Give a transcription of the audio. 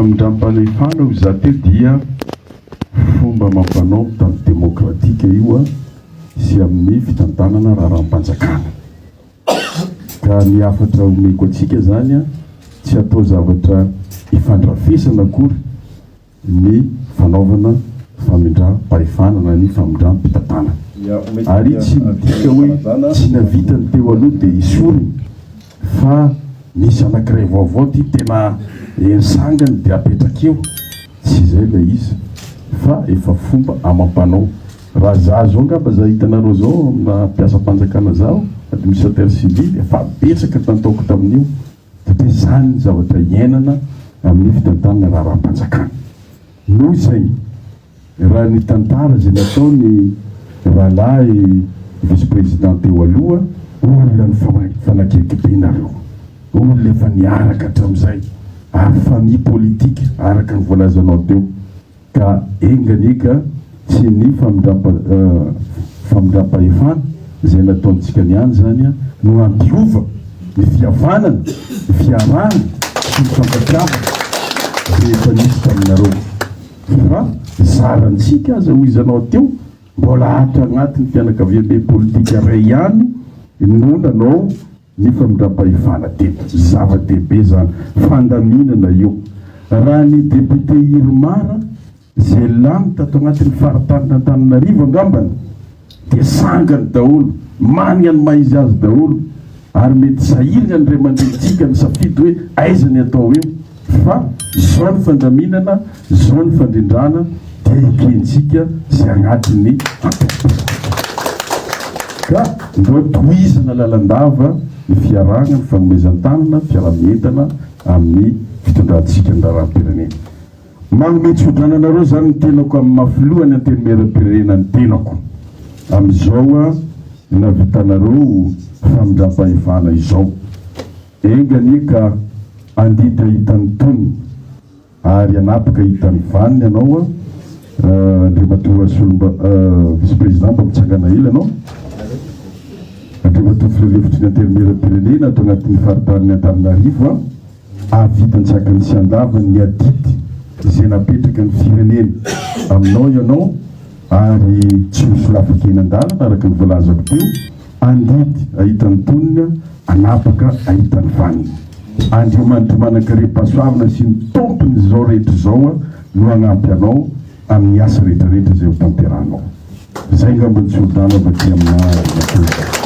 famindram-panefana za teo dia fomba mampanao tany demokratika io a sy amin'ny fitantanana raharam-panjakana ka ny afatra omeko atsika zany a tsy atao zavatra ifandrafesana akory ny fanaovana famindram-pahefanana ny famindram-pitantanana ary tsy midika hoe tsy navitany teo aloha dia isorony fa misy anankiray vaovao ty tena ensangany dia apetrakeo tsy izay ilay izy fa efa fomba amam-panao raha za zao ngamba za hitanareo zao amina mpiasa-panjakana zao administrateur civil efa betsaka tantaoko tamin'io satria zany ny zavatra iainana amin'ny fitantanana raharam-panjakana noho izay raha ny tantara zay nataony rahalahy vice président teo aloha olona ny fanakekipinareo olona efa niaraka hatramin'izay ary famille politique araka ny voalazanao teo ka enganika tsy ny famindram-pahefana zay nataontsika niany zany a no ampiova ny fihavanana ny fiarahana sy ny fampatiavana rehefa nisy taminareo fa zarantsika aza ho izanao teo mbola atra agnatin'ny fianakaviabe politika ray ihany no nanao ny famindram-pahefana teto zava-dehibe zany fandaminana io raha ny député Irmara zay lany tato agnatin'ny faratanina Antananarivo angambany dia sangany daholo maniany maizy azy daholo ary mety sahirana ny ray aman-drenitsika ny safidy hoe aiza ny atao eo fa zao ny fandaminana zao ny fandrindrana dia ekentsika zay agnatin'ny ka mbo toizana lalandava ny fiarahana ny fanomezan-tanana fiaramientana amin'ny fitondrantsika ny raharam-pirenena manome tsodrana zany ny tenako amin'ny mafilohany antenimera-pirenena ny tenako amin'izao a navitanareo famindram-pahefana izao engany ka andida hitan'ny tonony ary anapaka hitan'ny vaniny ianao a andriamatoa vice président mba mitsangana ila anao andriamatoa firelefitry ny antenimera-pirenena atao anatin'ny faritaniny Antananarivo a avitan-tsakany sy andavany ny adidy izay napetraka ny firenena aminao ianao ary tsy misy lafaka eny an-dalana araka ny voalazako teo andidy ahitan'ny tonony anapaka ahitan'ny vaniny andriamanitra manankarem-pahasoavana sy ny tompony zao rehetra zao a no hanampy anao amin'ny asa rehetrarehetra zay ho tanteranao zay ngamba ny tsodrana vaty amina